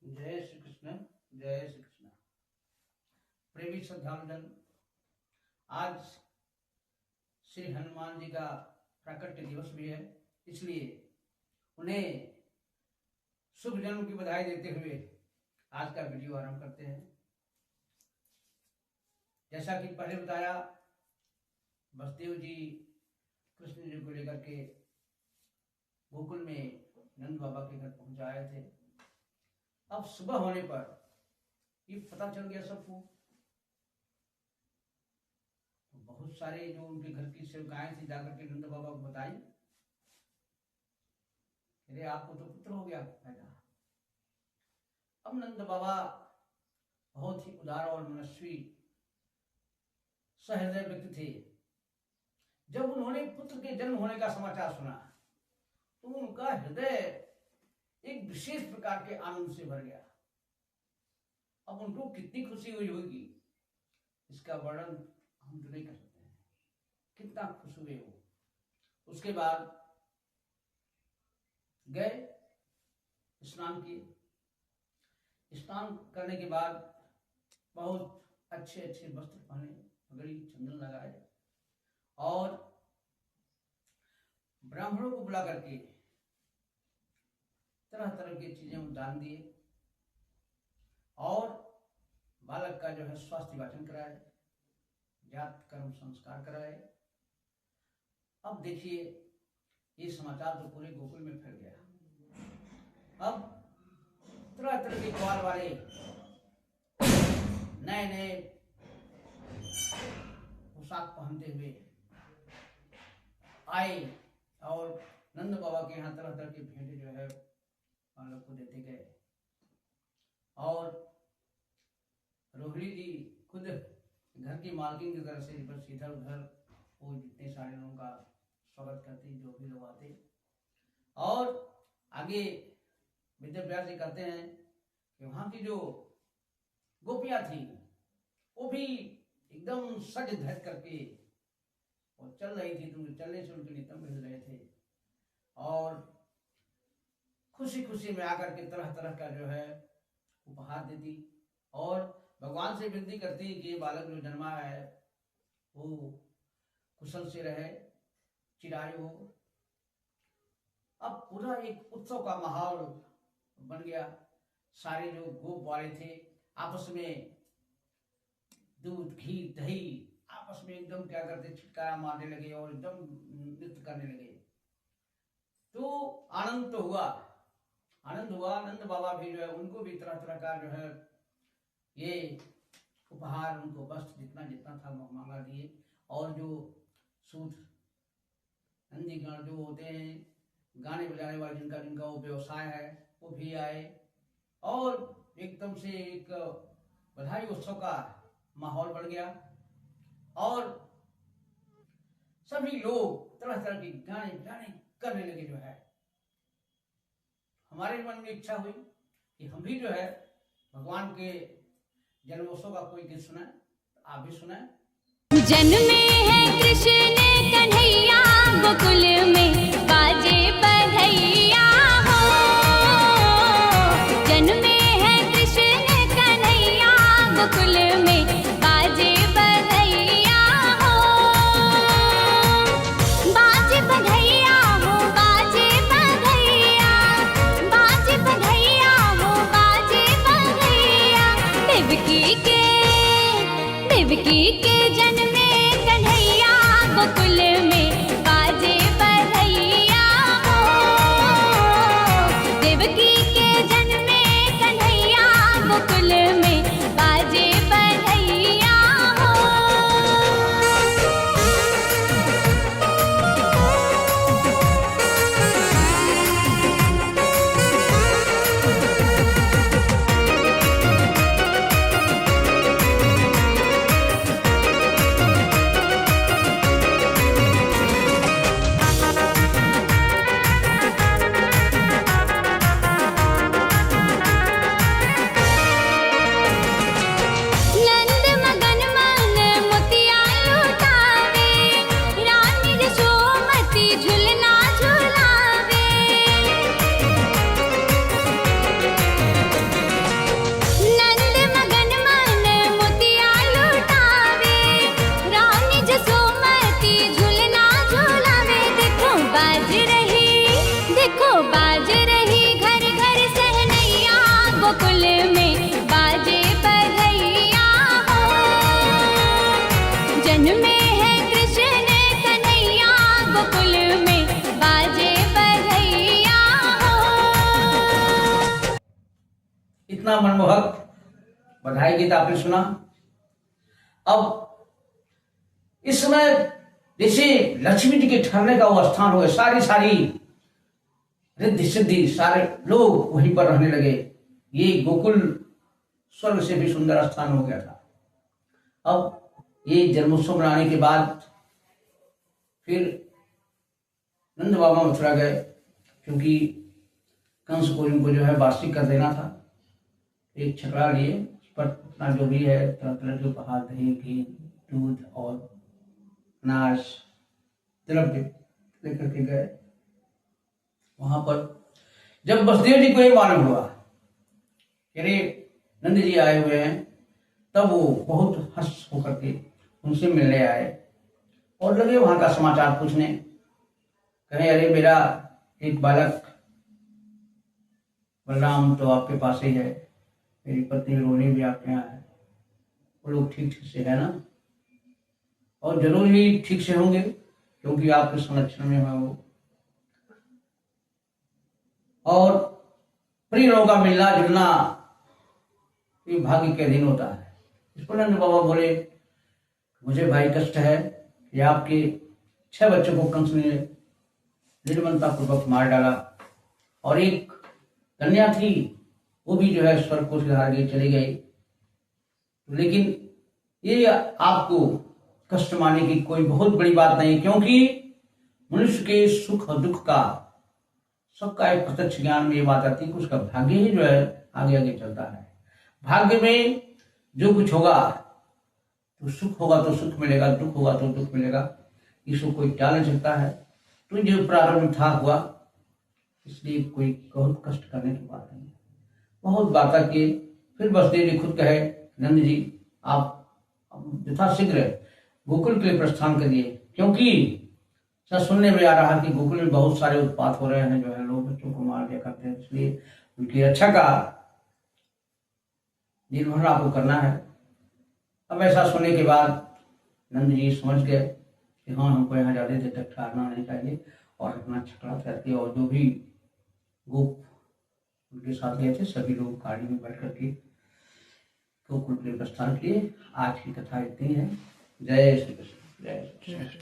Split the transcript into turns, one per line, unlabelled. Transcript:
जय श्री कृष्ण। जय श्री कृष्ण। प्रेमी श्रद्धालुजन, आज श्री हनुमान जी का प्राकट्य दिवस भी है, इसलिए उन्हें शुभ जन्म की बधाई देते हुए आज का वीडियो आरंभ करते हैं। जैसा कि पहले बताया, वसुदेव जी कृष्ण जी को लेकर के गोकुल में नंद बाबा के घर पहुंच आए थे। अब सुबह होने पर ये पता चल गया सबको, तो बहुत सारे जो उनके घर की सेवकाएं थी जाकर के नंद बाबा को बताई, अरे आपको तो पुत्र हो गया पैदा। अब नंद बाबा बहुत ही उदार और मनस्वी सहृदय व्यक्ति थे। जब उन्होंने पुत्र के जन्म होने का समाचार सुना तो उनका हृदय एक विशेष प्रकार के आनंद से भर गया। अब उनको कितनी खुशी हुई होगी इसका वर्णन हम तो नहीं कर सकते हैं, कितना खुश हुए वो। उसके बाद गए, स्नान किए। स्नान करने के बाद बहुत अच्छे अच्छे वस्त्र पहने, पगड़ी चंदन लगाए और ब्राह्मणों को बुला करके तरह तरह की चीजें दान दिए और बालक का जो है स्वास्थ्य वाचन कराए, जात कर्म संस्कार कराए। अब देखिए ये समाचार तो पूरे गोकुल में फैल गया। अब तरह तरह के ग्वाल वाले नए नए पोशाक पहनते हुए आए और नंद बाबा के यहाँ तरह तरह की भेंटे जो है बालक को देते गए। और रोहिणी जी खुद घर की मालकिन की तरह से बस इधर उधर वो जितने सारे लोगों का स्वागत करती, जो भी लोग आते। और आगे विद्याव्यास जी कहते हैं कि वहाँ की जो गोपियाँ थी वो भी एकदम सज धज करके और चल रही थी, तुम चलने से उनके नितंब हिल रहे थे और खुशी खुशी में आकर के तरह तरह का जो है उपहार देती और भगवान से विनती करती कि ये बालक जो जन्मा है वो कुशल से रहे, चिरायु हो। अब पूरा एक उत्सव का माहौल बन गया। सारे जो गोप वाले थे आपस में दूध घी दही आपस में एकदम क्या करते, छिटकारा मारने लगे और एकदम नृत्य करने लगे। तो आनंद तो हुआ, आनंद हुआ। नंद बाबा भी जो है उनको भी तरह तरह का जो है ये उपहार, उनको वस्त्र जितना जितना था मांगा दिए। और जो सूत नंदी गण जो होते हैं, गाने बजाने वाले, जिनका जिनका वो व्यवसाय है, वो भी आए और एकदम से एक बधाई उत्सव का माहौल बढ़ गया। और सभी लोग तरह तरह के गाने बजाने करने लगे। जो है हमारे मन में इच्छा हुई कि हम भी जो है भगवान के जन्मोत्सव का कोई गीत सुनाए, आप भी सुनाए।
जन्मे है कृष्ण कन्हैया गोकुल में बाजे बधैया हो। जन्मे है कृष्ण कन्हैया गोकुल में बाजे बधैया हो। बाजे बधैया हो, बाजे बधैया, बाजे बधैया हो, बाजे बधैया। देवकी के जन्मे कन्हैया गोकुल में बाजे बधैया हो। देवकी के जन्मे कन्हैया गोकुल में बाजे बधैया हो।
इतना मनमोहक बधाई गीत आपने सुना। अब इस समय जैसे लक्ष्मी जी के ठहरने का वो स्थान हो गया, सारी रिद्धि सिद्धि सारे लोग वहीं पर रहने लगे। ये गोकुल स्वर्ग से भी सुंदर स्थान हो गया था। अब ये जन्मोत्सव मनाने के बाद फिर नंद बाबा मथुरा गए, क्योंकि कंस को इनको जो है वार्षिक कर देना था। एक छकड़ा लिए, उस पर अपना जो भी है तरह तरह के उपहार, दही, घी, दूध और अनाज द्रव्य लेकर के गए। वहां पर जब वसुदेव जी को ये मालूम हुआ कि अरे नंद जी आए हुए हैं, तब वो बहुत हर्ष होकर के उनसे मिलने आए और लगे वहां का समाचार पूछने। कहे अरे मेरा एक बालक बलराम तो आपके पास ही है, मेरी पत्नी रोहिणी भी आपके यहाँ है, वो लोग ठीक से है ना? और जरूर ही ठीक से होंगे, क्योंकि आपके संरक्षण में है वो। और प्रिय लोगों का मिलना जुलना ये भाग्य के अधीन होता है। इस पर नंद बाबा बोले, मुझे भाई कष्ट है कि आपके 6 बच्चों को कंस ने निर्ममता पूर्वक मार डाला, और एक कन्या थी वो भी जो है स्वर्ग को सिधार गई, चली गई। लेकिन ये आपको कष्ट मानने की कोई बहुत बड़ी बात नहीं, क्योंकि मनुष्य के सुख और दुख का सबका एक प्रत्यक्ष ज्ञान में ये बात आती है कि उसका भाग्य ही जो है आगे आगे चलता है। भाग्य में जो कुछ होगा, तो सुख होगा तो सुख मिलेगा, दुख होगा तो दुख मिलेगा, इसको कोई टाल नहीं सकता है। तो जो प्रारंभ था हुआ, इसलिए कोई बहुत कष्ट करने की बात नहीं। बहुत बातें किए, फिर वसुदेव जी खुद कहे, नंद जी आप यथाशीघ्र गोकुल के लिए प्रस्थान करिए, क्योंकि सर सुनने में आ रहा है कि गोकुल में बहुत सारे उत्पात हो रहे हैं, जो है लोग बच्चों को मार दिया करते हैं, इसलिए उनकी रक्षा का निर्भर आपको करना है। अब ऐसा सुनने के बाद नंद जी समझ गए कि हाँ, हमको यहाँ ज्यादा देर तक ठहरना नहीं चाहिए, और अपना छकड़ा करके और जो भी गोप उनके साथ गए थे सभी लोग गाड़ी में बैठ करके गोकुल के प्रस्थान किए। आज की कथा इतनी है। जय श्री कृष्ण, जय श्री कृष्ण।